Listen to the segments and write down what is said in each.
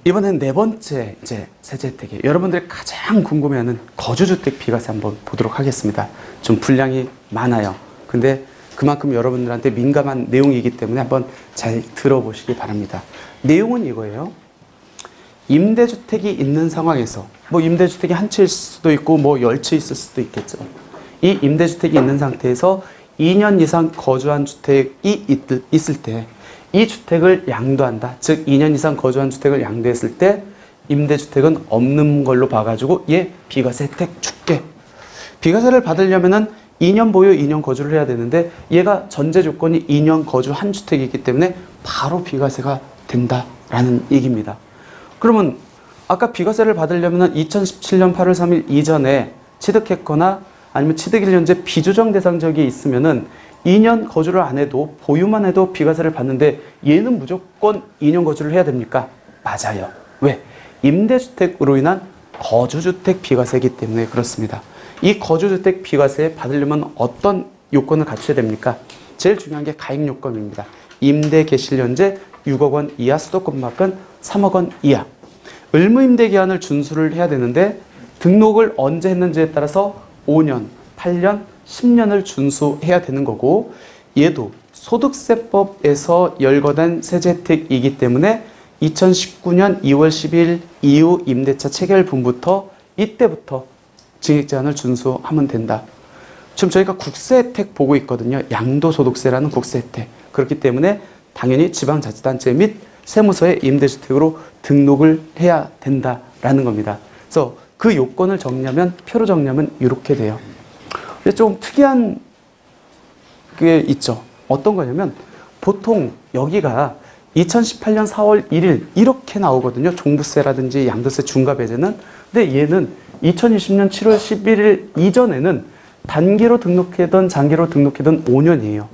이번엔 네 번째 세제 혜택이에요. 여러분들이 가장 궁금해하는 거주주택 비과세 한번 보도록 하겠습니다. 좀 분량이 많아요. 근데 그만큼 여러분들한테 민감한 내용이기 때문에 한번 잘 들어보시기 바랍니다. 내용은 이거예요. 임대주택이 있는 상황에서 뭐 임대주택이 한 채일 수도 있고 뭐 10채 있을 수도 있겠죠. 이 임대주택이 있는 상태에서 2년 이상 거주한 주택이 있을 때 이 주택을 양도한다. 즉 2년 이상 거주한 주택을 양도했을 때 임대주택은 없는 걸로 봐가지고 얘 비과세 혜택 줄게. 비과세를 받으려면은 2년 보유, 2년 거주를 해야 되는데 얘가 전제 조건이 2년 거주 한 주택이기 때문에 바로 비과세가 된다라는 얘기입니다. 그러면 아까 비과세를 받으려면은 2017년 8월 3일 이전에 취득했거나 아니면 취득 1년제 비조정 대상 지역이 있으면은 2년 거주를 안 해도 보유만 해도 비과세를 받는데 얘는 무조건 2년 거주를 해야 됩니까? 맞아요. 왜? 임대주택으로 인한 거주주택 비과세이기 때문에 그렇습니다. 이 거주주택 비과세 받으려면 어떤 요건을 갖춰야 됩니까? 제일 중요한 게 가입 요건입니다. 임대 개시연제 6억 원 이하, 수도권 밖은 3억 원 이하. 의무임대 기한을 준수를 해야 되는데 등록을 언제 했는지에 따라서 5년, 8년, 10년을 준수해야 되는 거고 얘도 소득세법에서 열거된 세제 혜택이기 때문에 2019년 2월 10일 이후 임대차 체결분부터 이때부터 증액 제한을 준수하면 된다. 지금 저희가 국세 혜택 보고 있거든요. 양도소득세라는 국세 혜택. 그렇기 때문에 당연히 지방자치단체 및 세무서에 임대주택으로 등록을 해야 된다라는 겁니다. 그래서 그 요건을 정리하면 표로 정리하면 이렇게 돼요. 근데 좀 특이한 게 있죠. 어떤 거냐면 보통 여기가 2018년 4월 1일 이렇게 나오거든요. 종부세라든지 양도세 중과 배제는. 근데 얘는 2020년 7월 11일 이전에는 단기로 등록하던 장기로 등록하던 5년이에요.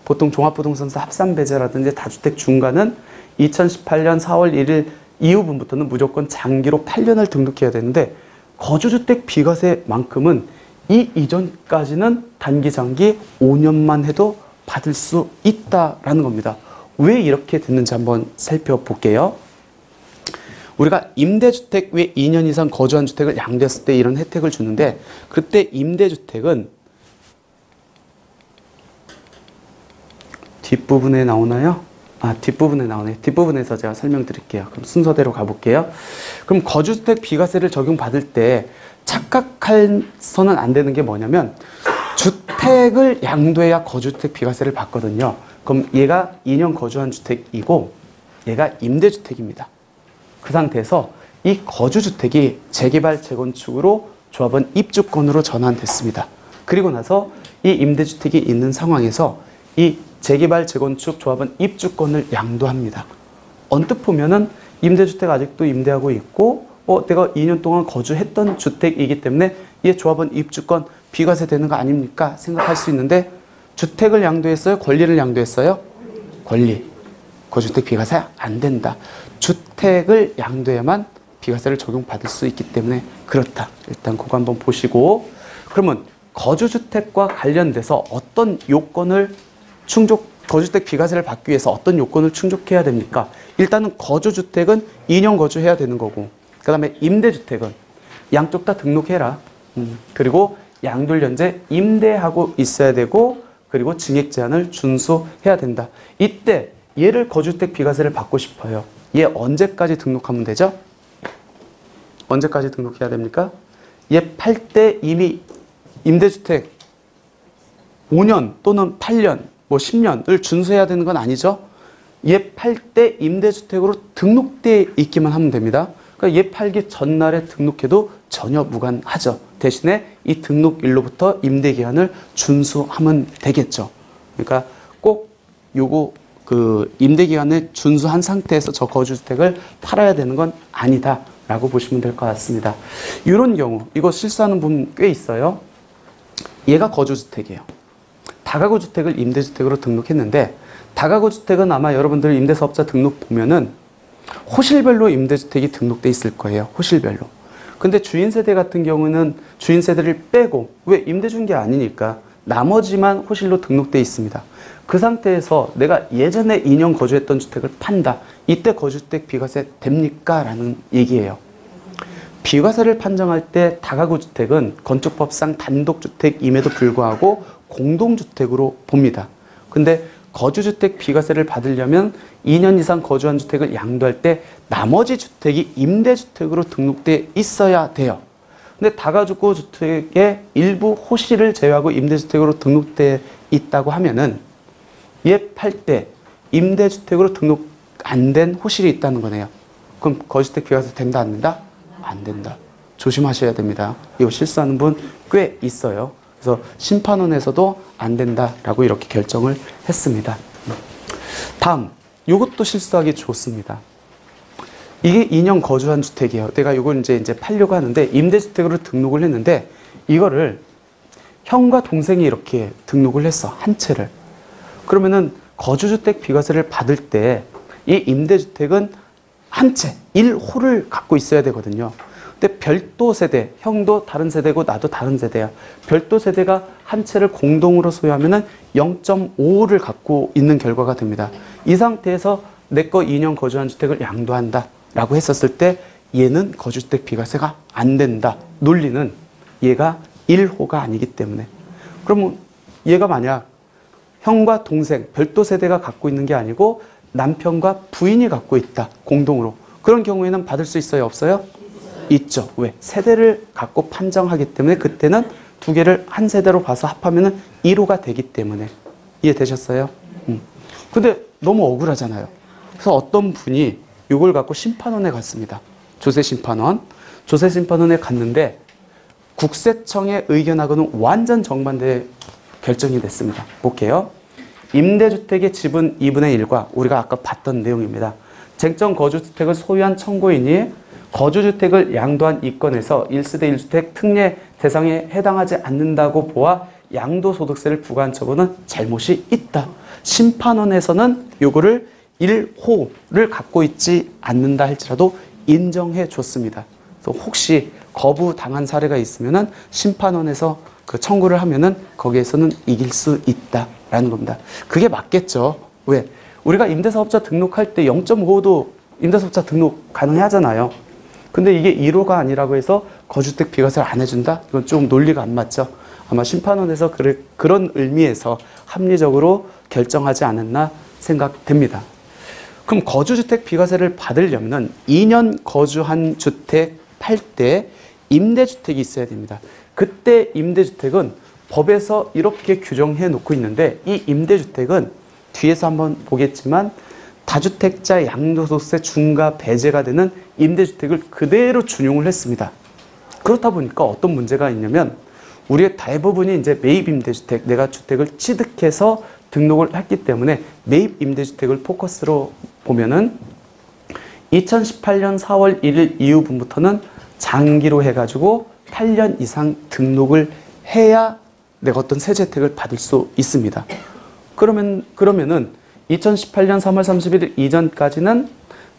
보통 종합부동산세 합산배제라든지 다주택 중과는 2018년 4월 1일 이후분부터는 무조건 장기로 8년을 등록해야 되는데 거주주택 비과세만큼은 이 이전까지는 단기, 장기 5년만 해도 받을 수 있다라는 겁니다. 왜 이렇게 됐는지 한번 살펴볼게요. 우리가 임대주택 외 2년 이상 거주한 주택을 양도했을 때 이런 혜택을 주는데 그때 임대주택은 뒷부분에 나오나요? 뒷부분에 나오네. 뒷부분에서 제가 설명드릴게요. 그럼 순서대로 가볼게요. 그럼 거주주택 비과세를 적용받을 때 착각해서는 안 되는 게 뭐냐면 주택을 양도해야 거주주택 비과세를 받거든요. 그럼 얘가 2년 거주한 주택이고 얘가 임대주택입니다. 그 상태에서 이 거주주택이 재개발, 재건축으로 조합원 입주권으로 전환됐습니다. 그리고 나서 이 임대주택이 있는 상황에서 이 재개발, 재건축 조합원 입주권을 양도합니다. 언뜻 보면은 임대주택 아직도 임대하고 있고 내가 2년 동안 거주했던 주택이기 때문에 얘 조합원 입주권 비과세 되는 거 아닙니까? 생각할 수 있는데 주택을 양도했어요? 권리를 양도했어요? 권리. 거주주택 비과세 안 된다. 주택을 양도해야만 비과세를 적용받을 수 있기 때문에 그렇다. 일단 그거 한번 보시고 그러면 거주주택과 관련돼서 어떤 요건을 거주주택 비과세를 받기 위해서 어떤 요건을 충족해야 됩니까? 일단은 거주주택은 2년 거주해야 되는 거고 그 다음에 임대주택은 양쪽 다 등록해라. 그리고 양도연재 임대하고 있어야 되고 그리고 증액 제한을 준수해야 된다. 이때 얘를 거주주택 비과세를 받고 싶어요. 얘 언제까지 등록하면 되죠? 언제까지 등록해야 됩니까? 얘 팔 때 이미 임대주택 5년 또는 8년 뭐 10년을 준수해야 되는 건 아니죠? 얘 팔 때 임대주택으로 등록돼 있기만 하면 됩니다. 그러니까 얘 팔기 전날에 등록해도 전혀 무관하죠. 대신에 이 등록일로부터 임대기한을 준수하면 되겠죠. 그러니까 꼭 요거 임대기한을 준수한 상태에서 저 거주주택을 팔아야 되는 건 아니다라고 보시면 될 것 같습니다. 이런 경우 이거 실수하는 분 꽤 있어요. 얘가 거주주택이에요. 다가구 주택을 임대주택으로 등록했는데 다가구 주택은 아마 여러분들 임대사업자 등록 보면은 호실별로 임대주택이 등록돼 있을 거예요. 호실별로. 근데 주인 세대 같은 경우는 주인 세대를 빼고, 왜 임대 준 게 아니니까 나머지만 호실로 등록돼 있습니다. 그 상태에서 내가 예전에 2년 거주했던 주택을 판다. 이때 거주주택 비과세 됩니까? 라는 얘기예요. 비과세를 판정할 때 다가구 주택은 건축법상 단독주택임에도 불구하고 공동주택으로 봅니다. 근데 거주주택 비과세를 받으려면 2년 이상 거주한 주택을 양도할 때 나머지 주택이 임대주택으로 등록돼 있어야 돼요. 근데 다가구 주택의 일부 호실을 제외하고 임대주택으로 등록돼 있다고 하면은 얘 팔 때 임대주택으로 등록 안 된 호실이 있다는 거네요. 그럼 거주주택 비과세 된다 안 된다? 안 된다. 조심하셔야 됩니다. 이거 실수하는 분 꽤 있어요. 그래서 심판원에서도 안 된다라고 이렇게 결정을 했습니다. 다음, 이것도 실수하기 좋습니다. 이게 2년 거주한 주택이에요. 내가 이걸 이제 팔려고 하는데 임대주택으로 등록을 했는데 이거를 형과 동생이 이렇게 등록을 했어. 한 채를. 그러면은 거주주택 비과세를 받을 때 이 임대주택은 한 채, 1호를 갖고 있어야 되거든요. 근데 별도 세대, 형도 다른 세대고 나도 다른 세대야. 별도 세대가 한 채를 공동으로 소유하면은 0.5호를 갖고 있는 결과가 됩니다. 이 상태에서 내 거 2년 거주한 주택을 양도한다 라고 했었을 때 얘는 거주주택 비과세가 안 된다. 논리는 얘가 1호가 아니기 때문에. 그러면 얘가 만약 형과 동생, 별도 세대가 갖고 있는 게 아니고 남편과 부인이 갖고 있다. 공동으로. 그런 경우에는 받을 수 있어요? 없어요? 있죠. 왜? 세대를 갖고 판정하기 때문에 그때는 두 개를 한 세대로 봐서 합하면 1호가 되기 때문에. 이해되셨어요? 근데 너무 억울하잖아요. 그래서 어떤 분이 이걸 갖고 심판원에 갔습니다. 조세심판원. 조세심판원에 갔는데 국세청의 의견하고는 완전 정반대 결정이 됐습니다. 볼게요. 임대주택의 지분 2분의 1과 우리가 아까 봤던 내용입니다. 쟁점 거주주택을 소유한 청구인이 거주주택을 양도한 이건에서 1세대 1주택 특례 대상에 해당하지 않는다고 보아 양도소득세를 부과한 처분은 잘못이 있다. 심판원에서는 요거를 1호를 갖고 있지 않는다 할지라도 인정해 줬습니다. 그래서 혹시 거부당한 사례가 있으면은 심판원에서 그 청구를 하면은 거기에서는 이길 수 있다라는 겁니다. 그게 맞겠죠. 왜? 우리가 임대사업자 등록할 때 0.5호도 임대사업자 등록 가능하잖아요. 근데 이게 1호가 아니라고 해서 거주주택 비과세를 안 해준다? 이건 좀 논리가 안 맞죠. 아마 심판원에서 그런 의미에서 합리적으로 결정하지 않았나 생각됩니다. 그럼 거주주택 비과세를 받으려면 2년 거주한 주택 팔 때 임대주택이 있어야 됩니다. 그때 임대주택은 법에서 이렇게 규정해 놓고 있는데 이 임대주택은 뒤에서 한번 보겠지만 다주택자 양도소득세 중과 배제가 되는 임대주택을 그대로 준용을 했습니다. 그렇다 보니까 어떤 문제가 있냐면 우리의 대부분이 이제 매입 임대주택, 내가 주택을 취득해서 등록을 했기 때문에 매입 임대주택을 포커스로 보면은 2018년 4월 1일 이후부터는 장기로 해가지고 8년 이상 등록을 해야 내가 어떤 세제 혜택을 받을 수 있습니다. 그러면은 2018년 3월 31일 이전까지는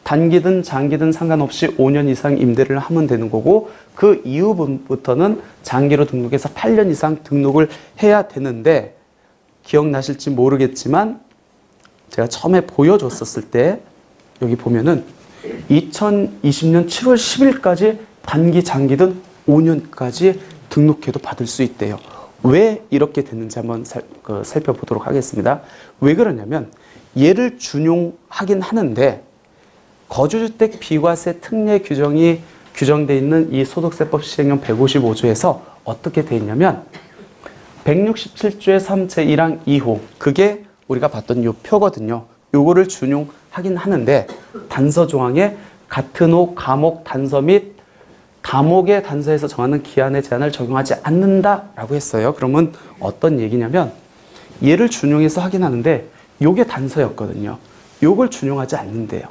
단기든 장기든 상관없이 5년 이상 임대를 하면 되는 거고 그 이후부터는 장기로 등록해서 8년 이상 등록을 해야 되는데 기억나실지 모르겠지만 제가 처음에 보여줬었을 때 여기 보면은 2020년 7월 10일까지 단기 장기든 5년까지 등록해도 받을 수 있대요. 왜 이렇게 됐는지 한번 살펴보도록 하겠습니다. 왜 그러냐면 얘를 준용하긴 하는데 거주주택 비과세 특례 규정이 규정되어 있는 이 소득세법 시행령 155조에서 어떻게 되어 있냐면 167조의 3제 1항 2호 그게 우리가 봤던 요 표거든요. 요거를 준용하긴 하는데 단서 조항에 같은 호, 감옥, 단서 및 감옥의 단서에서 정하는 기한의 제한을 적용하지 않는다라고 했어요. 그러면 어떤 얘기냐면 얘를 준용해서 하긴 하는데 요게 단서였거든요. 요걸 준용하지 않는데요.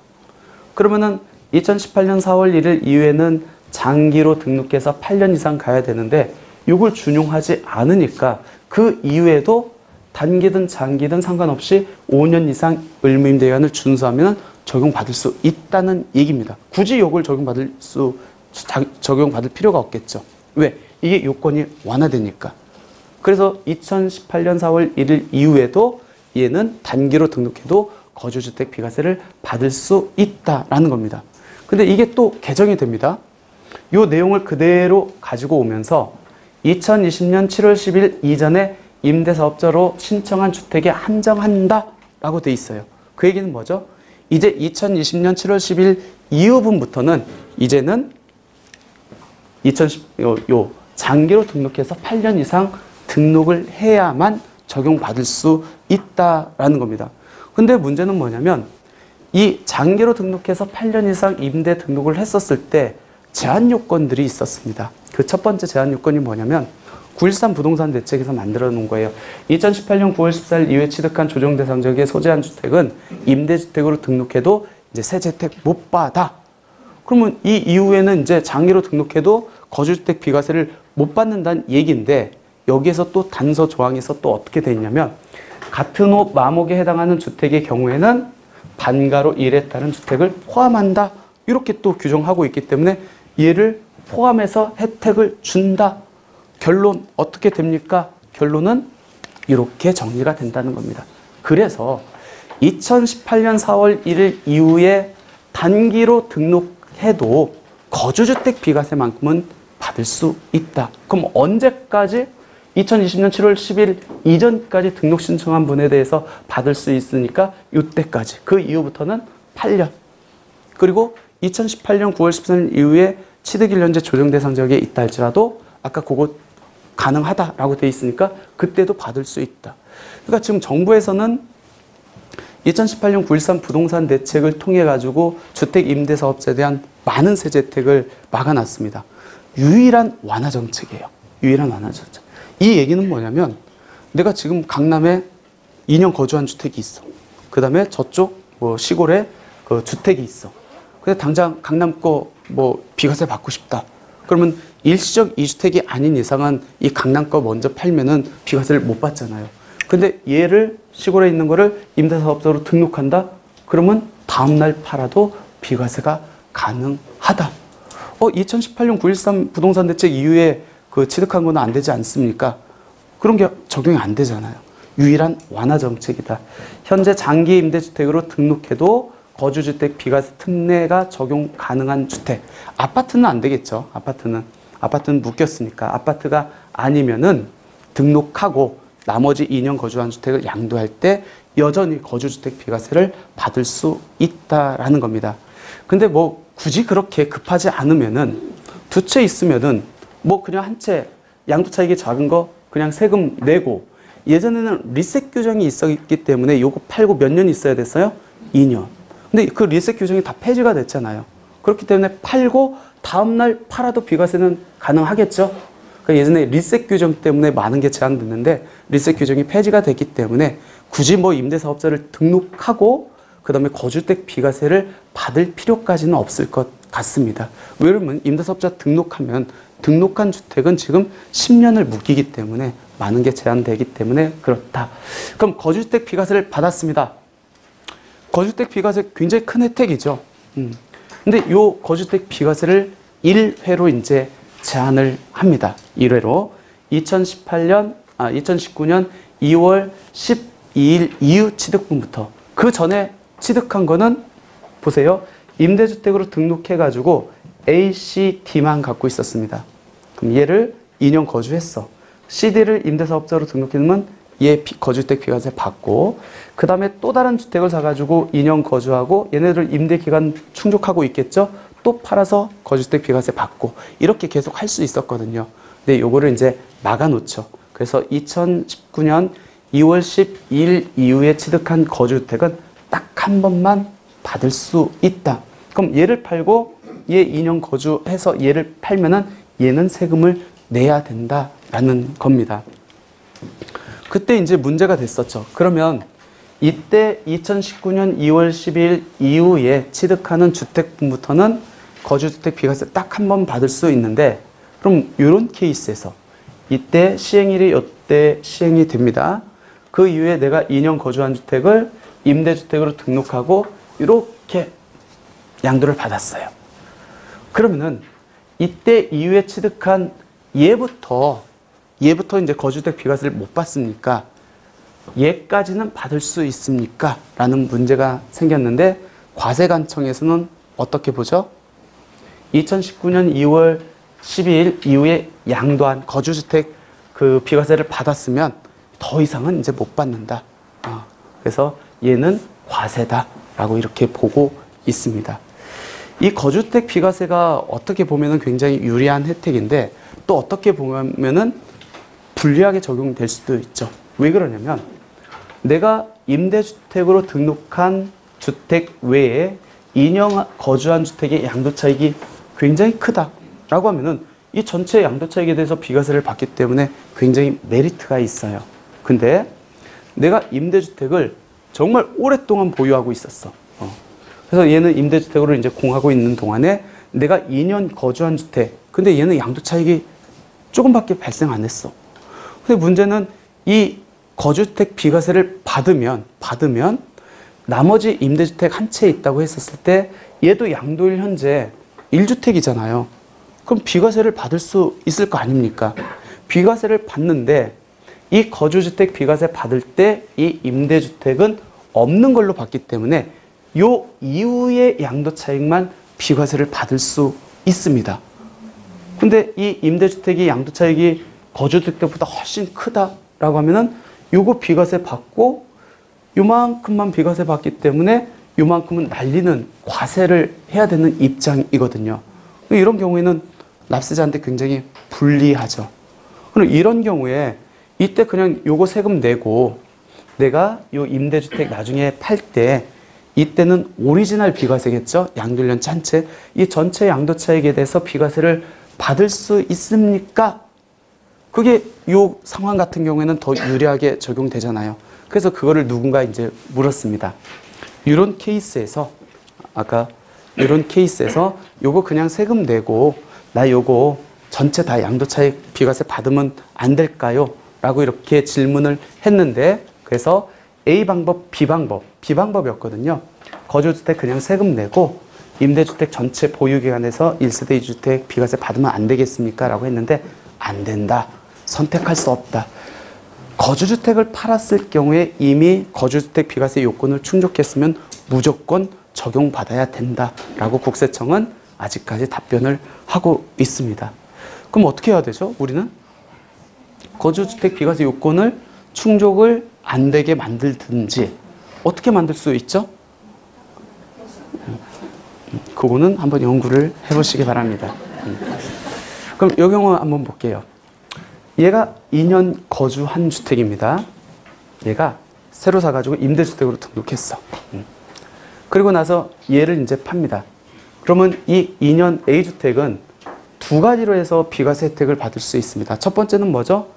그러면은 2018년 4월 1일 이후에는 장기로 등록해서 8년 이상 가야 되는데 요걸 준용하지 않으니까 그 이후에도 단기든 장기든 상관없이 5년 이상 의무임대 기간을 준수하면 적용받을 수 있다는 얘기입니다. 굳이 요걸 적용받을 필요가 없겠죠. 왜? 이게 요건이 완화되니까. 그래서 2018년 4월 1일 이후에도 얘는 단기로 등록해도 거주주택 비과세를 받을 수 있다라는 겁니다. 근데 이게 또 개정이 됩니다. 요 내용을 그대로 가지고 오면서 2020년 7월 10일 이전에 임대사업자로 신청한 주택에 한정한다 라고 돼 있어요. 그 얘기는 뭐죠? 이제 2020년 7월 10일 이후분부터는 이제는 장기로 등록해서 8년 이상 등록을 해야만 적용받을 수 있다라는 겁니다. 근데 문제는 뭐냐면 이 장기로 등록해서 8년 이상 임대 등록을 했었을 때 제한 요건들이 있었습니다. 그 첫 번째 제한 요건이 뭐냐면 9.13 부동산 대책에서 만들어 놓은 거예요. 2018년 9월 14일 이후에 취득한 조정 대상 지역에 소재한 주택은 임대주택으로 등록해도 이제 세제 혜택 못 받아. 그러면 이 이후에는 이제 장기로 등록해도 거주주택 비과세를 못 받는다는 얘기인데 여기에서 또 단서 조항에서 또 어떻게 돼 있냐면 같은 호 마목에 해당하는 주택의 경우에는 반가로 1에 따른 주택을 포함한다. 이렇게 또 규정하고 있기 때문에 얘를 포함해서 혜택을 준다. 결론 어떻게 됩니까? 결론은 이렇게 정리가 된다는 겁니다. 그래서 2018년 4월 1일 이후에 단기로 등록해도 거주주택 비과세만큼은 받을 수 있다. 그럼 언제까지? 2020년 7월 10일 이전까지 등록 신청한 분에 대해서 받을 수 있으니까 이때까지. 그 이후부터는 8년. 그리고 2018년 9월 13일 이후에 취득일 현재 조정 대상 지역에 있다 할지라도 아까 그거 가능하다라고 돼 있으니까 그때도 받을 수 있다. 그러니까 지금 정부에서는 2018년 9.13 부동산 대책을 통해 가지고 주택 임대 사업자에 대한 많은 세제 혜택을 막아놨습니다. 유일한 완화 정책이에요. 유일한 완화 정책. 이 얘기는 뭐냐면 내가 지금 강남에 2년 거주한 주택이 있어. 그 다음에 저쪽 뭐 시골에 그 주택이 있어. 근데 당장 강남 거 뭐 비과세 받고 싶다. 그러면 일시적 2주택이 아닌 이상은 이 강남 거 먼저 팔면은 비과세를 못 받잖아요. 근데 얘를 시골에 있는 거를 임대사업자로 등록한다? 그러면 다음날 팔아도 비과세가 가능하다. 2018년 9.13 부동산 대책 이후에 그 취득한 거는 안 되지 않습니까? 그런 게 적용이 안 되잖아요. 유일한 완화 정책이다. 현재 장기 임대주택으로 등록해도 거주주택 비과세 특례가 적용 가능한 주택. 아파트는 안 되겠죠. 아파트는 묶였으니까. 아파트가 아니면은 등록하고 나머지 2년 거주한 주택을 양도할 때 여전히 거주주택 비과세를 받을 수 있다라는 겁니다. 근데 뭐 굳이 그렇게 급하지 않으면은 두 채 있으면은 뭐 그냥 한 채 양도 차익이 작은 거 그냥 세금 내고 예전에는 리셋 규정이 있었기 때문에 요거 팔고 몇 년 있어야 됐어요? 2년. 근데 그 리셋 규정이 다 폐지가 됐잖아요. 그렇기 때문에 팔고 다음날 팔아도 비과세는 가능하겠죠? 그러니까 예전에 리셋 규정 때문에 많은 게 제한됐는데 리셋 규정이 폐지가 됐기 때문에 굳이 뭐 임대사업자를 등록하고 그 다음에 거주주택 비과세를 받을 필요까지는 없을 것 같습니다. 왜냐면 임대사업자 등록하면 등록한 주택은 지금 10년을 묶이기 때문에 많은 게 제한되기 때문에 그렇다. 그럼 거주주택 비과세를 받았습니다. 거주주택 비과세 굉장히 큰 혜택이죠. 근데 요 거주주택 비과세를 1회로 이제 제한을 합니다. 1회로 2019년 2월 12일 이후 취득분부터 그 전에 취득한 거는 보세요. 임대주택으로 등록해가지고 A, C, D만 갖고 있었습니다. 그럼 얘를 2년 거주했어. CD를 임대사업자로 등록해놓으면 얘 거주주택 비과세 받고 그 다음에 또 다른 주택을 사가지고 2년 거주하고 얘네들 임대기간 충족하고 있겠죠? 또 팔아서 거주주택 비과세 받고 이렇게 계속 할 수 있었거든요. 근데 요거를 이제 막아놓죠. 그래서 2019년 2월 12일 이후에 취득한 거주주택은 딱 한 번만 받을 수 있다. 그럼 얘를 팔고 얘 2년 거주해서 얘를 팔면은 얘는 세금을 내야 된다라는 겁니다. 그때 이제 문제가 됐었죠. 그러면 이때 2019년 2월 10일 이후에 취득하는 주택분부터는 거주주택 비과세 딱 한 번 받을 수 있는데 그럼 이런 케이스에서 이때 시행일이 이때 시행이 됩니다. 그 이후에 내가 2년 거주한 주택을 임대주택으로 등록하고 이렇게 이렇게 양도를 받았어요. 그러면은 이때 이후에 취득한 얘부터 이제 거주주택 비과세를 못 받습니까? 얘까지는 받을 수 있습니까? 라는 문제가 생겼는데 과세관청에서는 어떻게 보죠? 2019년 2월 12일 이후에 양도한 거주주택 그 비과세를 받았으면 더 이상은 이제 못 받는다. 그래서 얘는 과세다라고 이렇게 보고 있습니다. 이 거주주택 비과세가 어떻게 보면은 굉장히 유리한 혜택인데 또 어떻게 보면은 불리하게 적용될 수도 있죠. 왜 그러냐면 내가 임대주택으로 등록한 주택 외에 2년 거주한 주택의 양도차익이 굉장히 크다라고 하면은 이 전체 양도차익에 대해서 비과세를 받기 때문에 굉장히 메리트가 있어요. 근데 내가 임대주택을 정말 오랫동안 보유하고 있었어. 그래서 얘는 임대주택으로 이제 공하고 있는 동안에 내가 2년 거주한 주택, 근데 얘는 양도차익이 조금밖에 발생 안 했어. 근데 문제는 이 거주주택 비과세를 받으면 나머지 임대주택 한 채 있다고 했었을 때 얘도 양도일 현재 1주택이잖아요. 그럼 비과세를 받을 수 있을 거 아닙니까? 비과세를 받는데 이 거주주택 비과세 받을 때 이 임대주택은 없는 걸로 봤기 때문에 요 이후의 양도차익만 비과세를 받을 수 있습니다. 근데 이 임대주택이 양도차익이 거주주택보다 훨씬 크다라고 하면은 요거 비과세 받고 요만큼만 비과세 받기 때문에 요만큼은 날리는 과세를 해야 되는 입장이거든요. 이런 경우에는 납세자한테 굉장히 불리하죠. 그럼 이런 경우에 이때 그냥 요거 세금 내고 내가 요 임대주택 나중에 팔 때 이때는 오리지널 비과세겠죠. 양도일년 한 채. 이 전체 양도차익에 대해서 비과세를 받을 수 있습니까? 그게 요 상황 같은 경우에는 더 유리하게 적용되잖아요. 그래서 그거를 누군가 이제 물었습니다. 이런 케이스에서 아까 이런 케이스에서 요거 그냥 세금 내고 나 요거 전체 다 양도차익 비과세 받으면 안 될까요? 라고 이렇게 질문을 했는데 그래서 A 방법, B 방법이었거든요. 거주주택 그냥 세금 내고 임대주택 전체 보유기간에서 1세대 2주택 비과세 받으면 안 되겠습니까? 라고 했는데 안 된다. 선택할 수 없다. 거주주택을 팔았을 경우에 이미 거주주택 비과세 요건을 충족했으면 무조건 적용받아야 된다라고 국세청은 아직까지 답변을 하고 있습니다. 그럼 어떻게 해야 되죠? 우리는 거주주택 비과세 요건을 충족을 안 되게 만들든지 어떻게 만들 수 있죠? 그거는 한번 연구를 해보시기 바랍니다. 그럼 이 경우 한번 볼게요. 얘가 2년 거주한 주택입니다. 얘가 새로 사가지고 임대주택으로 등록했어. 그리고 나서 얘를 이제 팝니다. 그러면 이 2년 A주택은 두 가지로 해서 비과세 혜택을 받을 수 있습니다. 첫 번째는 뭐죠?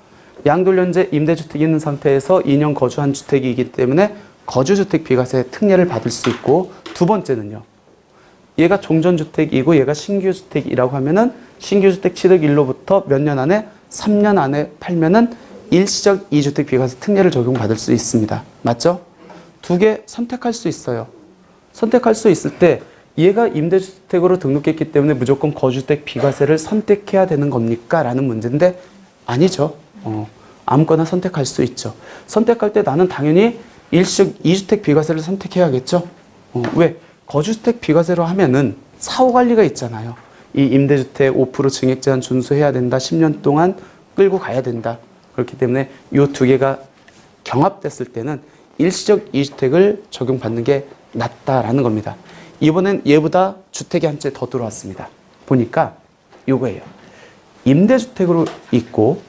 양도일연제 임대주택이 있는 상태에서 2년 거주한 주택이기 때문에 거주주택 비과세 특례를 받을 수 있고 두 번째는요. 얘가 종전주택이고 얘가 신규주택이라고 하면은 신규주택 취득일로부터 몇 년 안에 3년 안에 팔면은 일시적 2주택 비과세 특례를 적용받을 수 있습니다. 맞죠? 두 개 선택할 수 있어요. 선택할 수 있을 때 얘가 임대주택으로 등록했기 때문에 무조건 거주주택 비과세를 선택해야 되는 겁니까? 라는 문제인데 아니죠. 아무거나 선택할 수 있죠. 선택할 때 나는 당연히 일시적 2주택 비과세를 선택해야겠죠. 왜? 거주주택 비과세로 하면은 사후관리가 있잖아요. 이 임대주택 5% 증액 제한 준수해야 된다. 10년 동안 끌고 가야 된다. 그렇기 때문에 이 두 개가 경합됐을 때는 일시적 2주택을 적용받는 게 낫다라는 겁니다. 이번엔 얘보다 주택이 한 채 더 들어왔습니다. 보니까 요거예요. 임대주택으로 있고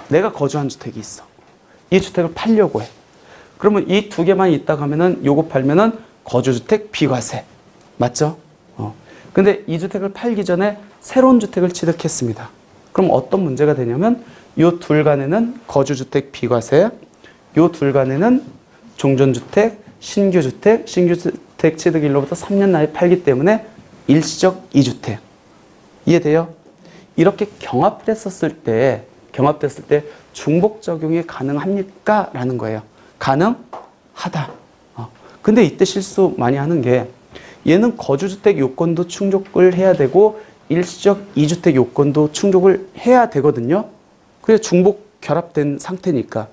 내가 거주한 주택이 있어. 이 주택을 팔려고 해. 그러면 이 두 개만 있다고 하면은 요거 팔면은 거주주택 비과세. 맞죠? 근데 이 주택을 팔기 전에 새로운 주택을 취득했습니다. 그럼 어떤 문제가 되냐면 요 둘 간에는 거주주택 비과세, 요 둘 간에는 종전주택, 신규주택 취득일로부터 3년 나에 팔기 때문에 일시적 2주택. 이해돼요? 이렇게 경합됐을 때 중복 적용이 가능합니까? 라는 거예요. 가능하다. 근데 이때 실수 많이 하는 게 얘는 거주주택 요건도 충족을 해야 되고 일시적 2주택 요건도 충족을 해야 되거든요. 그래서 중복 결합된 상태니까.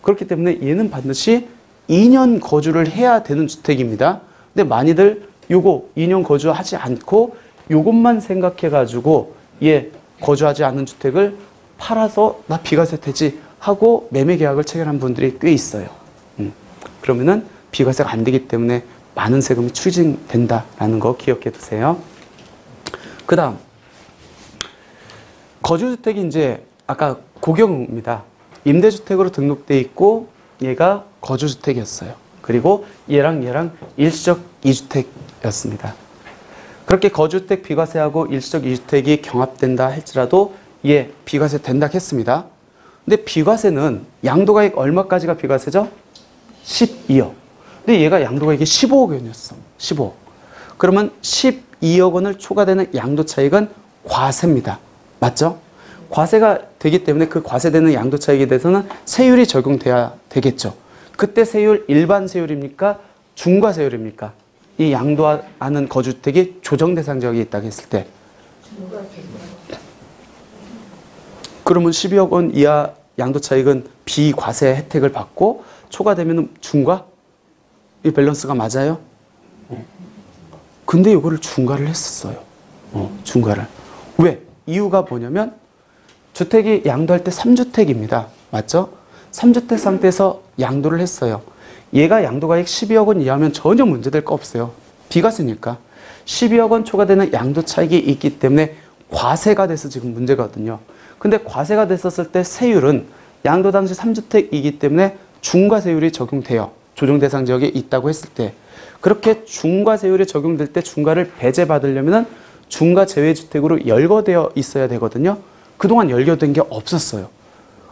그렇기 때문에 얘는 반드시 2년 거주를 해야 되는 주택입니다. 근데 많이들 요거 2년 거주하지 않고 요것만 생각해가지고 얘 거주하지 않은 주택을 팔아서 나 비과세 되지 하고 매매 계약을 체결한 분들이 꽤 있어요. 그러면은 비과세가 안 되기 때문에 많은 세금이 추징된다라는 거 기억해 두세요. 그 다음 거주주택이 이제 아까 고경입니다. 임대주택으로 등록돼 있고 얘가 거주주택이었어요. 그리고 얘랑 일시적 2주택이었습니다. 그렇게 거주주택 비과세하고 일시적 2주택이 경합된다 할지라도 얘 비과세 된다 했습니다. 근데 비과세는 양도가액 얼마까지가 비과세죠? 12억. 근데 얘가 양도가액이 15억 원이었어. 15억. 그러면 12억 원을 초과되는 양도차익은 과세입니다. 맞죠? 과세가 되기 때문에 그 과세되는 양도차익에 대해서는 세율이 적용돼야 되겠죠. 그때 세율 일반 세율입니까? 중과세율입니까? 이 양도하는 거주주택이 조정대상 지역에 있다고 했을 때 그러면 12억 원 이하 양도차익은 비과세 혜택을 받고 초과되면 중과? 이 밸런스가 맞아요? 근데 이거를 중과를 했었어요. 중과를. 왜? 이유가 뭐냐면 주택이 양도할 때 3주택입니다. 맞죠? 3주택 상태에서 양도를 했어요. 얘가 양도가액 12억 원 이하면 전혀 문제될 거 없어요. 비과세니까. 12억 원 초과되는 양도차익이 있기 때문에 과세가 돼서 지금 문제거든요. 근데 과세가 됐었을 때 세율은 양도 당시 3주택이기 때문에 중과세율이 적용돼요. 조정대상 지역에 있다고 했을 때. 그렇게 중과세율이 적용될 때 중과를 배제받으려면 중과 제외주택으로 열거되어 있어야 되거든요. 그동안 열거된 게 없었어요.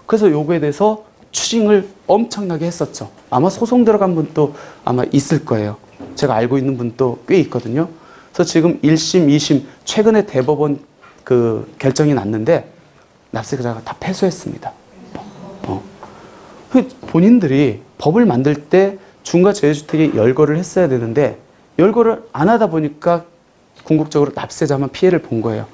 그래서 요거에 대해서 추징을 엄청나게 했었죠. 아마 소송 들어간 분도 아마 있을 거예요. 제가 알고 있는 분도 꽤 있거든요. 그래서 지금 1심, 2심 최근에 대법원 그 결정이 났는데 납세자가 다 패소했습니다. 본인들이 법을 만들 때 중과 제외주택이 열거를 했어야 되는데 열거를 안 하다 보니까 궁극적으로 납세자만 피해를 본 거예요.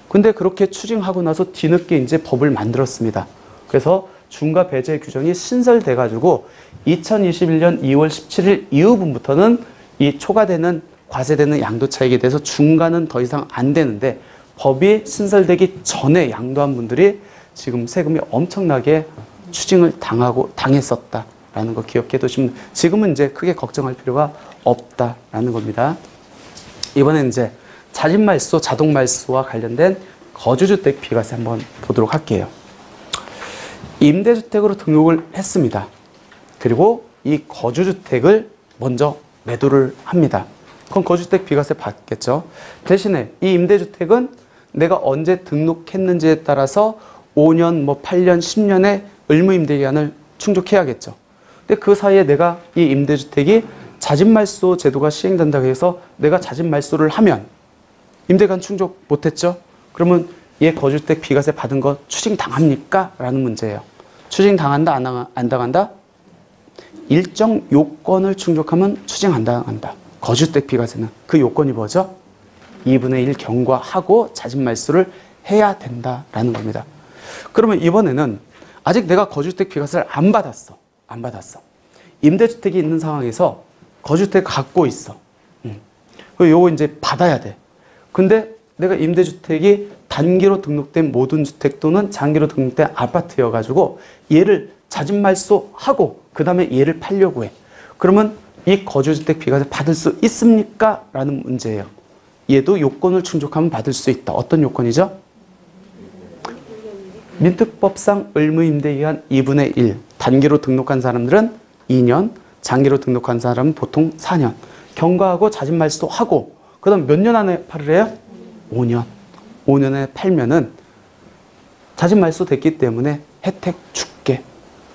근데 그렇게 추징하고 나서 뒤늦게 이제 법을 만들었습니다. 그래서 중과 배제 규정이 신설돼 가지고 2021년 2월 17일 이후분부터는 이 초과되는 과세되는 양도차익에 대해서 중과는 더 이상 안 되는데 법이 신설되기 전에 양도한 분들이 지금 세금이 엄청나게 추징을 당했었다라는 거 기억해 두시면 지금은 이제 크게 걱정할 필요가 없다라는 겁니다. 이번엔 이제 자진말소, 자동말소와 관련된 거주주택 비과세 한번 보도록 할게요. 임대주택으로 등록을 했습니다. 그리고 이 거주주택을 먼저 매도를 합니다. 그럼 거주주택 비과세 받겠죠. 대신에 이 임대주택은 내가 언제 등록했는지에 따라서 5년, 8년, 10년의 의무임대기간을 충족해야겠죠. 근데 그 사이에 내가 이 임대주택이 자진말소 제도가 시행된다고 해서 내가 자진말소를 하면 임대간 충족 못했죠. 그러면 얘 거주주택 비과세 받은 거 추징당합니까? 라는 문제예요. 추징당한다? 안 당한다? 일정 요건을 충족하면 추징 안 당한다. 거주주택 비과세는 그 요건이 뭐죠? 2분의 1 경과하고 자진말소를 해야 된다라는 겁니다. 그러면 이번에는 아직 내가 거주주택 비과세를 안 받았어. 임대주택이 있는 상황에서 거주주택 갖고 있어. 요거 이제 받아야 돼. 근데 내가 임대주택이 단기로 등록된 모든 주택 또는 장기로 등록된 아파트여가지고 얘를 자진말소하고 그 다음에 얘를 팔려고 해. 그러면 이 거주주택 비과세 받을 수 있습니까? 라는 문제예요. 얘도 요건을 충족하면 받을 수 있다. 어떤 요건이죠? 민특법상 의무임대기간 2분의 1. 단기로 등록한 사람들은 2년, 장기로 등록한 사람은 보통 4년. 경과하고 자진말소하고 그 다음 몇 년 안에 팔을 해요? 5년. 5년에 팔면은 자진말소 됐기 때문에 혜택 줄게.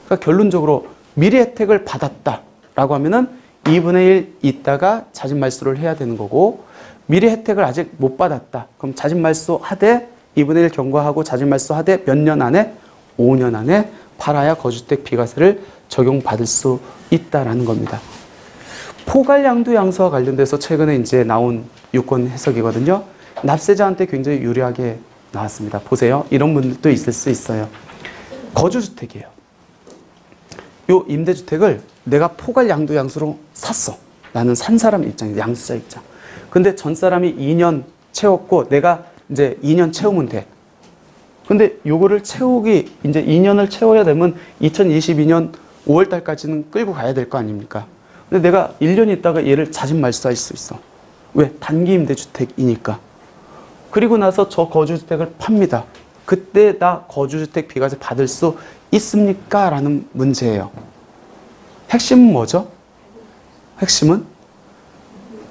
그러니까 결론적으로 미리 혜택을 받았다라고 하면은 2분의 1 있다가 자진말소를 해야 되는 거고 미리 혜택을 아직 못 받았다. 그럼 자진말소 하되 2분의 1 경과하고 자진말소 하되 몇 년 안에? 5년 안에 팔아야 거주주택 비과세를 적용받을 수 있다라는 겁니다. 포괄양도 양수와 관련돼서 최근에 이제 나온 유권 해석이거든요. 납세자한테 굉장히 유리하게 나왔습니다. 보세요. 이런 분들도 있을 수 있어요. 거주주택이에요. 요 임대주택을 내가 포괄양도 양수로 샀어. 나는 산 사람 입장이에요. 양수자 입장. 근데 전 사람이 2년 채웠고 내가 이제 2년 채우면 돼. 근데 요거를 채우기 이제 2년을 채워야 되면 2022년 5월 달까지는 끌고 가야 될 거 아닙니까? 근데 내가 1년 있다가 얘를 자진 말소할 수 있어. 왜? 단기 임대주택이니까. 그리고 나서 저 거주주택을 팝니다. 그때 나 거주주택 비과세 받을 수 있습니까? 라는 문제예요. 핵심은 뭐죠? 핵심은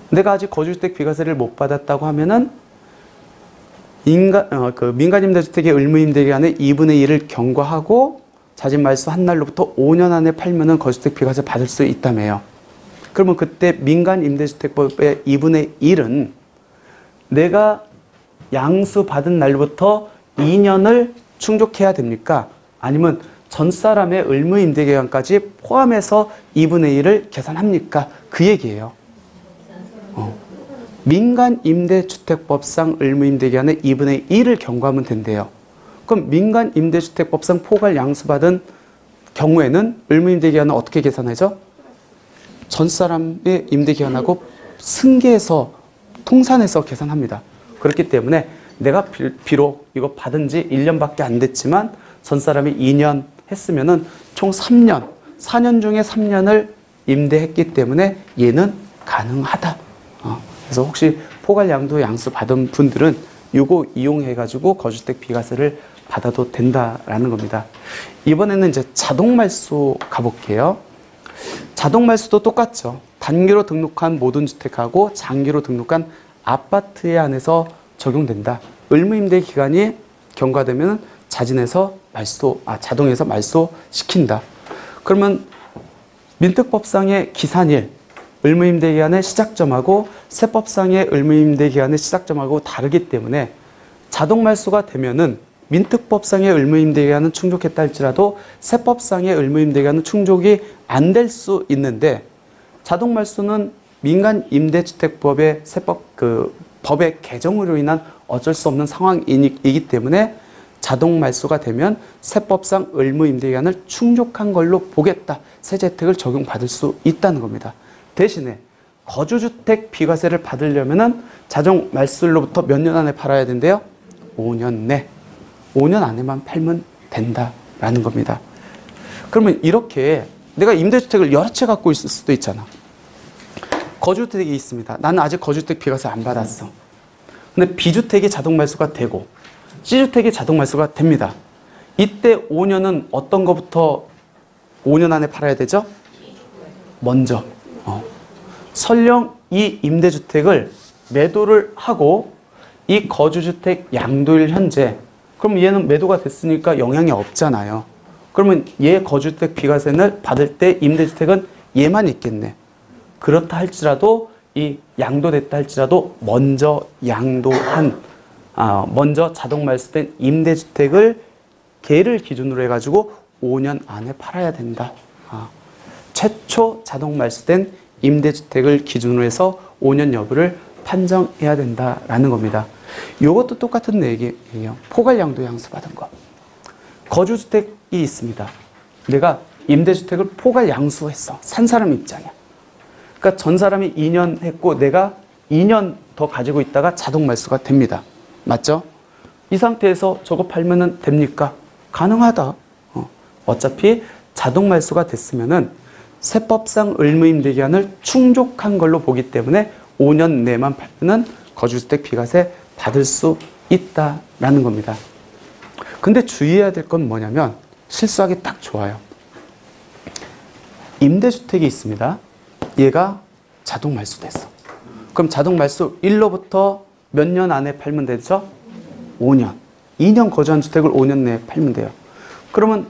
내가 아직 거주주택 비과세를 못 받았다고 하면은 민간임대주택의 의무임대기간의 2분의 1을 경과하고 자진 말소한 날로부터 5년 안에 팔면은 거주주택 비과세 받을 수 있다며요. 그러면 그때 민간임대주택법의 2분의 1은 내가 양수 받은 날로부터 2년을 충족해야 됩니까? 아니면 전 사람의 의무임대기간까지 포함해서 2분의 1을 계산합니까? 그 얘기예요. 민간임대주택법상 의무임대기간의 2분의 1을 경과하면 된대요. 그럼 민간임대주택법상 포괄 양수받은 경우에는 의무임대기간은 어떻게 계산하죠? 전 사람의 임대기간하고 승계해서 통산해서 계산합니다. 그렇기 때문에 내가 비록 이거 받은 지 1년밖에 안 됐지만 전 사람이 2년 했으면은 총 3년, 4년 중에 3년을 임대했기 때문에 얘는 가능하다. 그래서 혹시 포괄양도 양수 받은 분들은 이거 이용해가지고 거주주택 비과세를 받아도 된다라는 겁니다. 이번에는 이제 자동말소 가볼게요. 자동말소도 똑같죠. 단기로 등록한 모든 주택하고 장기로 등록한 아파트에 한해서 적용된다. 의무임대 기간이 경과되면 자동해서 말소시킨다. 그러면 민특법상의 기산일, 의무임대기간의 시작점하고 세법상의 의무임대기간의 시작점하고 다르기 때문에 자동말소가 되면은 민특법상의 의무임대기간은 충족했다 할지라도 세법상의 의무임대기간은 충족이 안 될 수 있는데 자동말소는 민간임대주택법의 법의 개정으로 인한 어쩔 수 없는 상황이기 때문에 자동말소가 되면 세법상 의무임대기간을 충족한 걸로 보겠다. 세제 혜택을 적용받을 수 있다는 겁니다. 대신에 거주주택 비과세를 받으려면은 자동말소로부터 몇 년 안에 팔아야 된대요? 5년 내. 5년 안에만 팔면 된다라는 겁니다. 그러면 이렇게 내가 임대주택을 여러 채 갖고 있을 수도 있잖아. 거주주택이 있습니다. 나는 아직 거주주택 비과세 안 받았어. 근데 B주택이 자동말소가 되고 C주택이 자동말소가 됩니다. 이때 5년은 어떤 거부터 5년 안에 팔아야 되죠? 먼저 설령 이 임대주택을 매도를 하고 이 거주주택 양도일 현재, 그럼 얘는 매도가 됐으니까 영향이 없잖아요. 그러면 얘 거주주택 비과세를 받을 때 임대주택은 얘만 있겠네. 그렇다 할지라도 이 양도됐다 할지라도 먼저 먼저 자동말소된 임대주택을 걔를 기준으로 해가지고 5년 안에 팔아야 된다. 최초 자동말소된 임대주택을 기준으로 해서 5년 여부를 판정해야 된다라는 겁니다. 이것도 똑같은 얘기예요. 포괄양도 양수 받은 거. 거주주택이 있습니다. 내가 임대주택을 포괄 양수했어. 산 사람 입장이야. 그러니까 전 사람이 2년 했고 내가 2년 더 가지고 있다가 자동말소가 됩니다. 맞죠? 이 상태에서 저거 팔면은 됩니까? 가능하다. 어차피 자동말소가 됐으면은 세법상 의무임대기간을 충족한 걸로 보기 때문에 5년 내만 팔면은 거주주택 비과세 받을 수 있다라는 겁니다. 근데 주의해야 될 건 뭐냐면 실수하기 딱 좋아요. 임대주택이 있습니다. 얘가 자동말소 됐어. 그럼 자동말소 1로부터 몇 년 안에 팔면 되죠? 5년. 2년 거주한 주택을 5년 내에 팔면 돼요. 그러면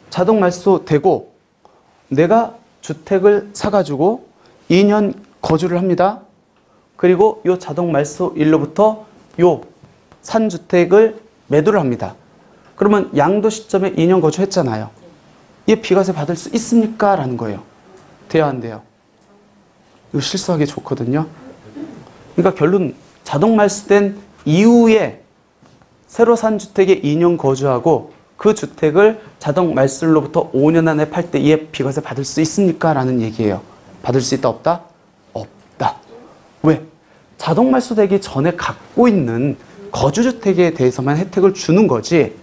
자동말소 되고 내가 주택을 사가지고 2년 거주를 합니다. 그리고 이 자동말소 1로부터 요 산 주택을 매도를 합니다. 그러면 양도 시점에 2년 거주했잖아요. 얘 비과세 받을 수 있습니까? 라는 거예요. 돼요, 안 돼요? 이거 실수하기 좋거든요. 그러니까 결론 자동 말소된 이후에 새로 산 주택에 2년 거주하고 그 주택을 자동 말소로부터 5년 안에 팔 때 이에 비과세 받을 수 있습니까? 라는 얘기예요. 받을 수 있다 없다? 없다. 왜? 자동 말소되기 전에 갖고 있는 거주주택에 대해서만 혜택을 주는 거지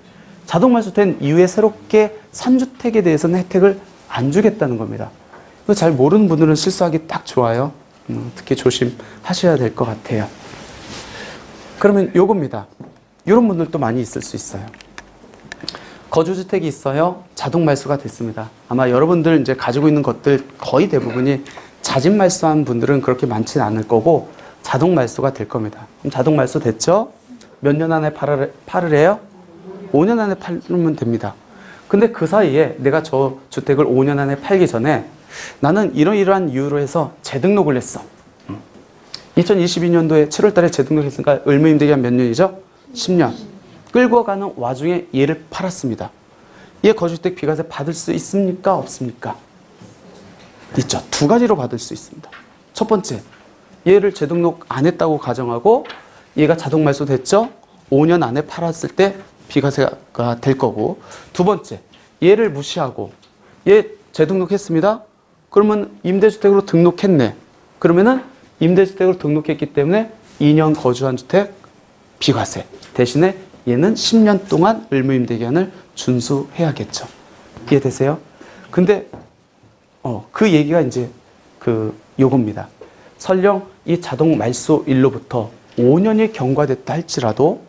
자동 말소된 이후에 새롭게 산 주택에 대해서는 혜택을 안 주겠다는 겁니다. 이거 잘 모르는 분들은 실수하기 딱 좋아요. 특히 조심하셔야 될 것 같아요. 그러면 요겁니다. 이런 분들도 많이 있을 수 있어요. 거주주택이 있어요. 자동 말소가 됐습니다. 아마 여러분들 이제 가지고 있는 것들 거의 대부분이 자진 말소한 분들은 그렇게 많지는 않을 거고 자동 말소가 될 겁니다. 그럼 자동 말소 됐죠? 몇 년 안에 팔으래요? 5년 안에 팔면 됩니다. 근데 그 사이에 내가 저 주택을 5년 안에 팔기 전에 나는 이러이러한 이유로 해서 재등록을 했어. 2022년도에 7월 달에 재등록했으니까 의무임대기간 몇 년이죠? 10년. 끌고 가는 와중에 얘를 팔았습니다. 얘 거주주택 비과세 받을 수 있습니까? 없습니까? 있죠. 두 가지로 받을 수 있습니다. 첫 번째, 얘를 재등록 안 했다고 가정하고 얘가 자동 말소됐죠? 5년 안에 팔았을 때 비과세가 될 거고 두 번째, 얘를 무시하고 얘 재등록했습니다. 그러면 임대주택으로 등록했네. 그러면은 임대주택으로 등록했기 때문에 2년 거주한 주택 비과세. 대신에 얘는 10년 동안 의무임대기간을 준수해야겠죠. 이해되세요? 근데 그 얘기가 이제 요겁니다. 설령 이 자동 말소일로부터 5년이 경과됐다 할지라도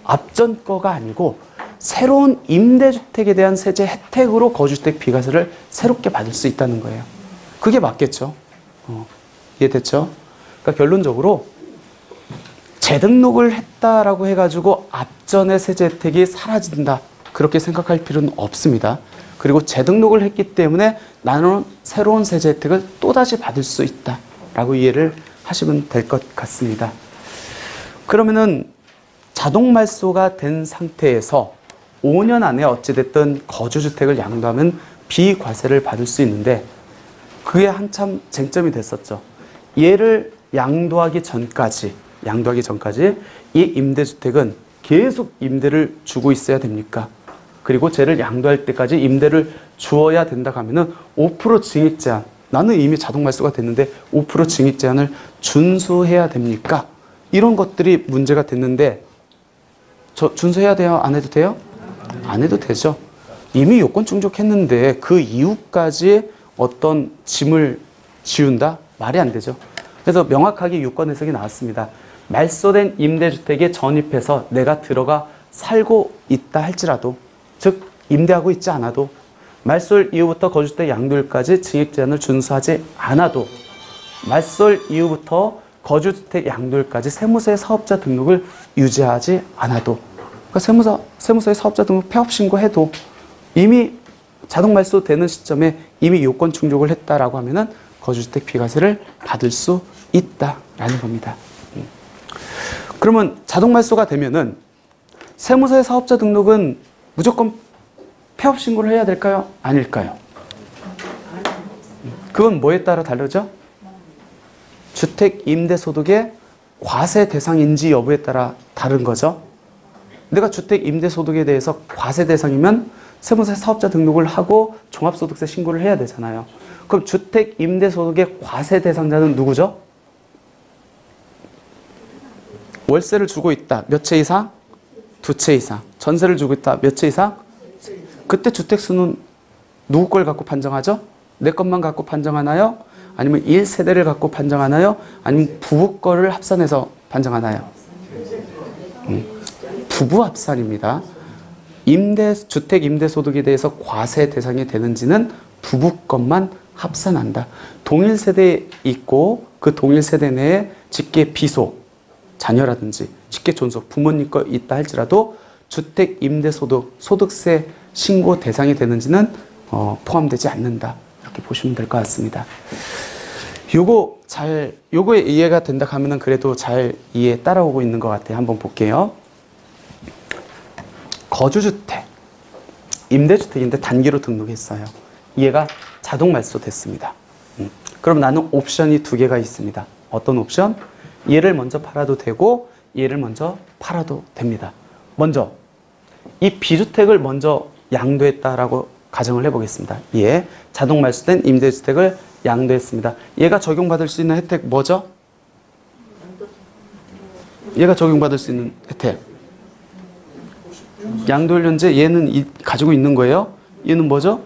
앞전 거가 아니고 새로운 임대주택에 대한 세제 혜택으로 거주주택 비과세를 새롭게 받을 수 있다는 거예요. 그게 맞겠죠. 이해됐죠? 그러니까 결론적으로 재등록을 했다라고 해가지고 앞전의 세제 혜택이 사라진다. 그렇게 생각할 필요는 없습니다. 그리고 재등록을 했기 때문에 나는 새로운 세제 혜택을 또다시 받을 수 있다. 라고 이해를 하시면 될 것 같습니다. 그러면은 자동 말소가 된 상태에서 5년 안에 어찌됐든 거주주택을 양도하면 비과세를 받을 수 있는데 그게 한참 쟁점이 됐었죠. 얘를 양도하기 전까지 이 임대주택은 계속 임대를 주고 있어야 됩니까? 그리고 쟤를 양도할 때까지 임대를 주어야 된다 하면은 5% 증액 제한, 나는 이미 자동 말소가 됐는데 5% 증액 제한을 준수해야 됩니까? 이런 것들이 문제가 됐는데 저 준수해야 돼요? 안 해도 돼요? 안 해도 되죠. 이미 요건 충족했는데 그 이후까지 어떤 짐을 지운다? 말이 안 되죠. 그래서 명확하게 요건 해석이 나왔습니다. 말소된 임대주택에 전입해서 내가 들어가 살고 있다 할지라도, 즉 임대하고 있지 않아도 말소일 이후부터 거주주택 양도일까지 증액 제한을 준수하지 않아도 말소일 이후부터 거주주택 양도일까지 세무서의 사업자 등록을 유지하지 않아도, 그러니까 세무서의 사업자 등록 폐업 신고해도 이미 자동 말소되는 시점에 이미 요건 충족을 했다라고 하면은 거주주택 비과세를 받을 수 있다라는 겁니다. 그러면 자동 말소가 되면은 세무서의 사업자 등록은 무조건 폐업 신고를 해야 될까요? 아닐까요? 그건 뭐에 따라 다르죠? 주택 임대소득의 과세 대상인지 여부에 따라 다른 거죠. 내가 주택 임대소득에 대해서 과세 대상이면 세무서에 사업자 등록을 하고 종합소득세 신고를 해야 되잖아요. 그럼 주택 임대소득의 과세 대상자는 누구죠? 월세를 주고 있다. 몇 채 이상? 2채 이상. 전세를 주고 있다. 몇 채 이상? 그때 주택수는 누구 걸 갖고 판정하죠? 내 것만 갖고 판정하나요? 아니면 1세대를 갖고 판정하나요? 아니면 부부 거를 합산해서 판정하나요? 부부 합산입니다. 주택 임대소득에 대해서 과세 대상이 되는지는 부부 것만 합산한다. 동일 세대에 있고 그 동일 세대 내에 직계 비속, 자녀라든지 직계 존속, 부모님 거 있다 할지라도 주택 임대소득, 소득세 신고 대상이 되는지는 포함되지 않는다. 이렇게 보시면 될 것 같습니다. 요거에 이해가 된다 하면은 그래도 잘 이해 따라오고 있는 것 같아요. 한번 볼게요. 거주주택, 임대주택인데 단기로 등록했어요. 얘가 자동 말소 됐습니다. 그럼 나는 옵션이 두 개가 있습니다. 어떤 옵션? 얘를 먼저 팔아도 되고 얘를 먼저 팔아도 됩니다. 먼저 이 B주택을 먼저 양도했다라고 가정을 해보겠습니다. 예, 자동 말소된 임대주택을 양도했습니다. 얘가 적용받을 수 있는 혜택 뭐죠? 얘가 적용받을 수 있는 혜택. 양도일련제 얘는 가지고 있는 거예요. 얘는 뭐죠?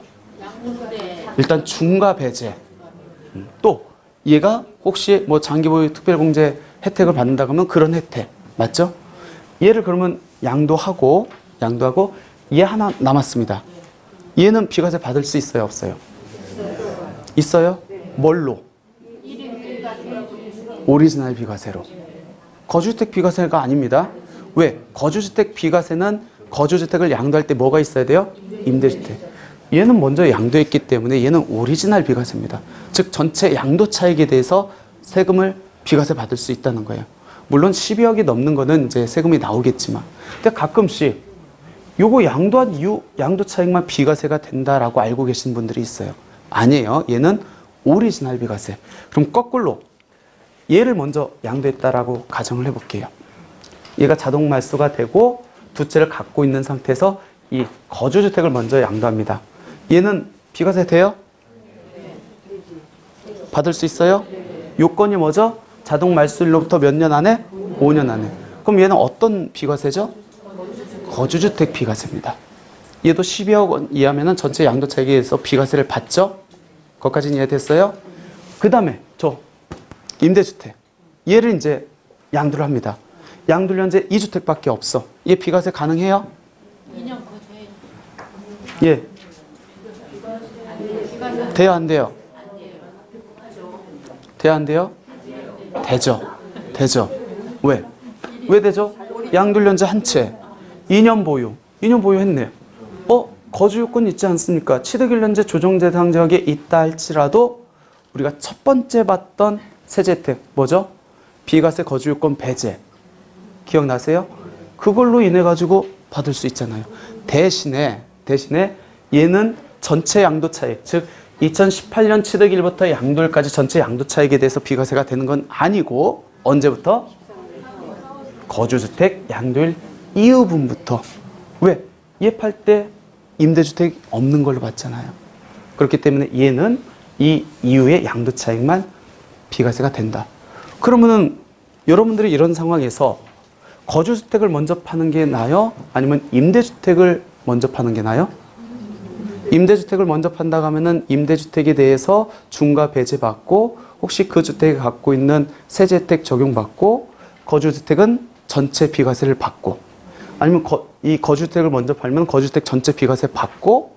일단 중과 배제. 또 얘가 혹시 뭐 장기보유 특별공제 혜택을 받는다 그러면 그런 혜택. 맞죠? 얘를 그러면 양도하고 얘 하나 남았습니다. 얘는 비과세 받을 수 있어요, 없어요? 있어요? 뭘로? 오리지널 비과세로. 거주주택 비과세가 아닙니다. 왜? 거주주택 비과세는 거주주택을 양도할 때 뭐가 있어야 돼요? 임대주택. 얘는 먼저 양도했기 때문에 얘는 오리지널 비과세입니다. 즉 전체 양도 차익에 대해서 세금을 비과세 받을 수 있다는 거예요. 물론 12억이 넘는 거는 이제 세금이 나오겠지만, 근데 가끔씩 요거 양도한 이후 양도 차익만 비과세가 된다라고 알고 계신 분들이 있어요. 아니에요. 얘는 오리지널 비과세. 그럼 거꾸로 얘를 먼저 양도했다라고 가정을 해볼게요. 얘가 자동 말소가 되고 두 채를 갖고 있는 상태에서 이 거주주택을 먼저 양도합니다. 얘는 비과세 돼요? 받을 수 있어요? 요건이 뭐죠? 자동 말소일로부터 몇 년 안에? 5년 안에. 그럼 얘는 어떤 비과세죠? 거주주택 비과세입니다. 얘도 12억 원 이하면 전체 양도 차익에 의해서 비과세를 받죠? 거기까지는 이해됐어요? 그 다음에 저 임대주택. 얘를 이제 양도를 합니다. 양도를 현재 2주택밖에 없어. 얘 비과세 가능해요? 2년 거주해. 예. 돼요, 안 돼요? 돼요, 안 돼요? 되죠. 되죠. 왜? 왜 되죠? 양도련제 한 채. 2년 보유. 2년 보유했네요. 거주 요건 있지 않습니까? 취득일련제 조정대상 지역에 있다 할지라도 우리가 첫 번째 봤던 세제 혜택 뭐죠? 비과세 거주 요건 배제. 기억나세요? 그걸로 인해 가지고 받을 수 있잖아요. 대신에 얘는 전체 양도 차익, 즉 2018년 취득일부터 양도일까지 전체 양도 차익에 대해서 비과세가 되는 건 아니고 언제부터? 거주주택 양도일 이후분부터. 왜? 얘 팔 때 임대주택 없는 걸로 봤잖아요. 그렇기 때문에 얘는 이 이후의 양도 차익만 비과세가 된다. 그러면은 여러분들이 이런 상황에서 거주주택을 먼저 파는 게 나아요? 아니면 임대주택을 먼저 파는 게 나아요? 임대주택을 먼저 판다고 하면은 임대주택에 대해서 중과 배제 받고 혹시 그 주택이 갖고 있는 세제 혜택 적용받고 거주주택은 전체 비과세를 받고 아니면 이 거주주택을 먼저 팔면 거주주택 전체 비과세 받고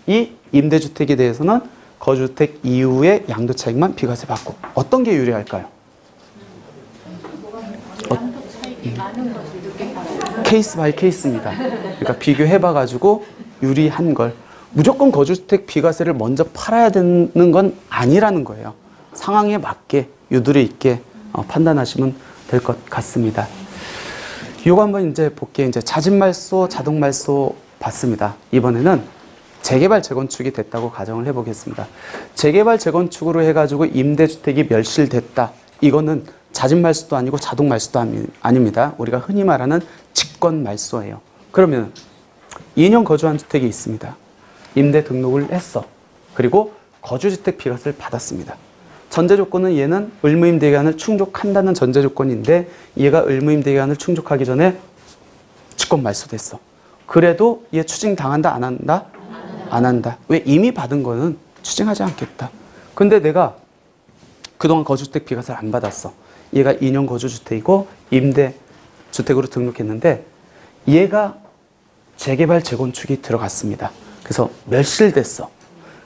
이 임대주택에 대해서는 거주주택 이후의 양도 차익만 비과세 받고 어떤 게 유리할까요? 케이스 바이 케이스입니다. 그러니까 비교해봐가지고 유리한 걸 무조건 거주주택 비과세를 먼저 팔아야 되는 건 아니라는 거예요. 상황에 맞게 유두리 있게 판단하시면 될 것 같습니다. 이거 한번 이제 볼게요. 이제 자진말소, 자동말소 봤습니다. 이번에는 재개발, 재건축이 됐다고 가정을 해보겠습니다. 재개발, 재건축으로 해가지고 임대주택이 멸실됐다. 이거는 자진말소도 아니고 자동말소도 아닙니다. 우리가 흔히 말하는 직권말소예요. 그러면 2년 거주한 주택이 있습니다. 임대 등록을 했어. 그리고 거주주택 비과세를 받았습니다. 전제조건은 얘는 의무임대기간을 충족한다는 전제조건인데 얘가 의무임대기간을 충족하기 전에 직권말소됐어. 그래도 얘 추징당한다 안 한다? 안 한다. 왜? 이미 받은 거는 추징하지 않겠다. 근데 내가 그동안 거주주택 비과세를 안 받았어. 얘가 2년 거주주택이고 임대주택으로 등록했는데 얘가 재개발, 재건축이 들어갔습니다. 그래서 멸실됐어.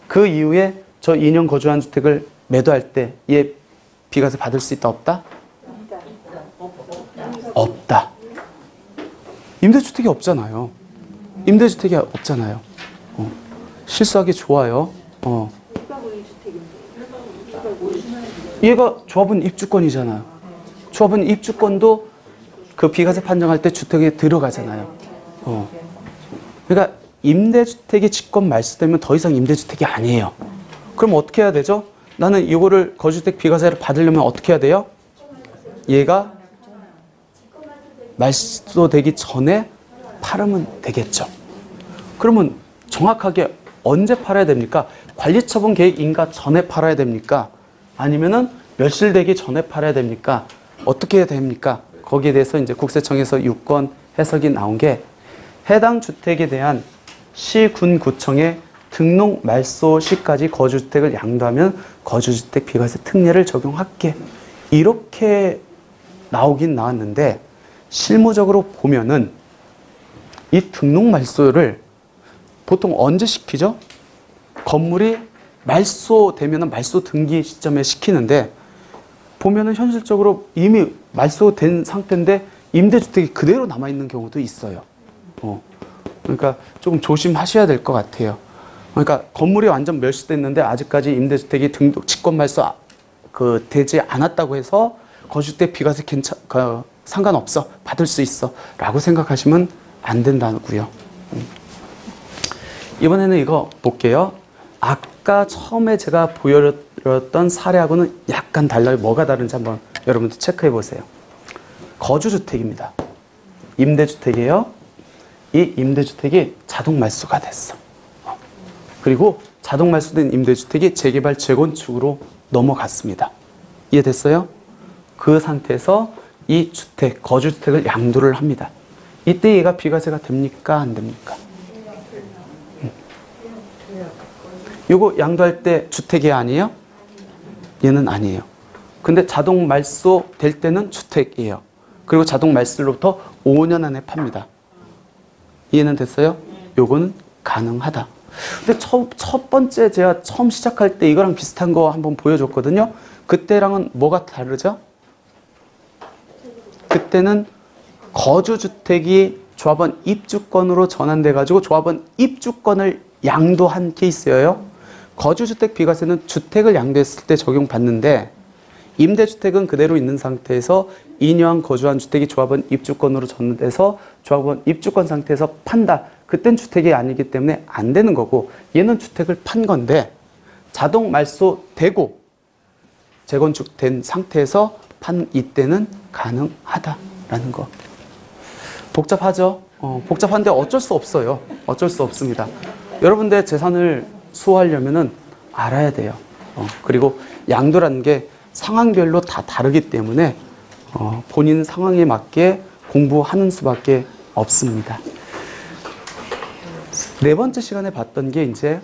그 이후에 저 2년 거주한 주택을 매도할 때 얘 비과세 받을 수 있다 없다? 없다. 임대주택이 없잖아요. 임대주택이 없잖아요. 실수하기 좋아요. 얘가 조합원 입주권이잖아요. 조합원 입주권도 그 비과세 판정할 때 주택에 들어가잖아요. 그러니까 임대주택이 직권 말소되면 더 이상 임대주택이 아니에요. 그럼 어떻게 해야 되죠? 나는 이거를 거주주택 비과세를 받으려면 어떻게 해야 돼요? 얘가 말소되기 전에 팔으면 되겠죠. 그러면 정확하게 언제 팔아야 됩니까? 관리처분 계획 인가 전에 팔아야 됩니까? 아니면은 멸실되기 전에 팔아야 됩니까? 어떻게 해야 됩니까? 거기에 대해서 이제 국세청에서 유권 해석이 나온 게 해당 주택에 대한 시, 군, 구청의 등록 말소 시까지 거주주택을 양도하면 거주주택 비과세 특례를 적용할게. 이렇게 나오긴 나왔는데 실무적으로 보면은 이 등록 말소를 보통 언제 시키죠? 건물이 말소되면은 말소 등기 시점에 시키는데 보면은 현실적으로 이미 말소된 상태인데 임대주택이 그대로 남아있는 경우도 있어요. 그러니까 조금 조심하셔야 될 것 같아요. 그러니까 건물이 완전 멸실됐는데 아직까지 임대주택이 등록 직권 말소 되지 않았다고 해서 거주주택 비과세 상관없어, 받을 수 있어 라고 생각하시면 안 된다고요. 이번에는 이거 볼게요. 아까 처음에 제가 보여드렸던 사례하고는 약간 달라요. 뭐가 다른지 한번 여러분들 체크해 보세요. 거주주택입니다. 임대주택이에요. 이 임대주택이 자동 말소가 됐어. 그리고 자동 말소된 임대주택이 재개발 재건축으로 넘어갔습니다. 이해됐어요? 그 상태에서 이 주택, 거주주택을 양도를 합니다. 이때 얘가 비과세가 됩니까? 안 됩니까? 요거 양도할 때 주택이 아니에요? 얘는 아니에요. 근데 자동 말소 될 때는 주택이에요. 그리고 자동 말소로부터 5년 안에 팝니다. 이해는 됐어요? 요거는 가능하다. 근데 첫 번째 제가 처음 시작할 때 이거랑 비슷한 거 한번 보여줬거든요. 그때랑은 뭐가 다르죠? 그때는 거주주택이 조합원 입주권으로 전환돼 가지고 조합원 입주권을 양도한 케이스예요. 거주주택 비과세는 주택을 양도했을 때 적용받는데 임대주택은 그대로 있는 상태에서 2년 거주한 주택이 조합원 입주권으로 전환돼서 조합원 입주권 상태에서 판다. 그땐 주택이 아니기 때문에 안 되는 거고 얘는 주택을 판 건데 자동 말소되고 재건축된 상태에서 판 이때는 가능하다라는 거. 복잡하죠? 복잡한데 어쩔 수 없어요. 어쩔 수 없습니다. 여러분들의 재산을 수호하려면은 알아야 돼요. 그리고 양도라는 게 상황별로 다 다르기 때문에 본인 상황에 맞게 공부하는 수밖에 없습니다. 네 번째 시간에 봤던 게 이제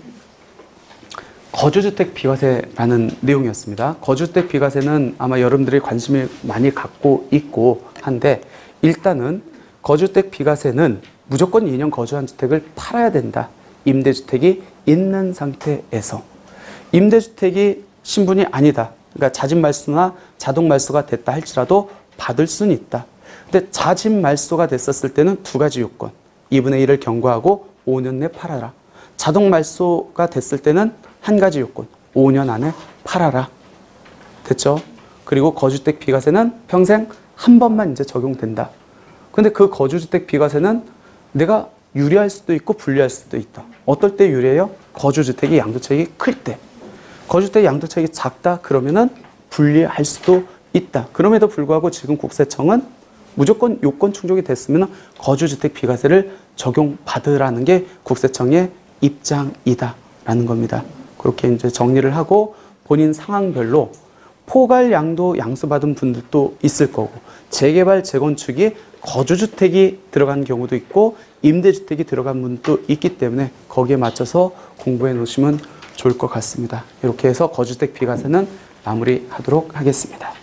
거주주택 비과세라는 내용이었습니다. 거주주택 비과세는 아마 여러분들이 관심을 많이 갖고 있고 한데 일단은 거주주택 비과세는 무조건 2년 거주한 주택을 팔아야 된다. 임대주택이 있는 상태에서. 임대주택이 신분이 아니다. 그러니까 자진 말소나 자동 말소가 됐다 할지라도 받을 수는 있다. 근데 자진 말소가 됐었을 때는 두 가지 요건. 2분의 1을 경과하고 5년 내 팔아라. 자동 말소가 됐을 때는 한 가지 요건. 5년 안에 팔아라. 됐죠? 그리고 거주주택 비과세는 평생 한 번만 이제 적용된다. 근데 그 거주주택 비과세는 내가 유리할 수도 있고 불리할 수도 있다. 어떨 때 유리해요? 거주주택이 양도차익이 클 때. 거주주택 양도차익이 작다 그러면은 불리할 수도 있다. 그럼에도 불구하고 지금 국세청은 무조건 요건 충족이 됐으면 거주주택 비과세를 적용받으라는 게 국세청의 입장이다라는 겁니다. 그렇게 이제 정리를 하고 본인 상황별로 포괄 양도 양수받은 분들도 있을 거고 재개발 재건축이 거주주택이 들어간 경우도 있고 임대주택이 들어간 분도 있기 때문에 거기에 맞춰서 공부해 놓으시면 좋을 것 같습니다. 이렇게 해서 거주주택 비과세는 마무리하도록 하겠습니다.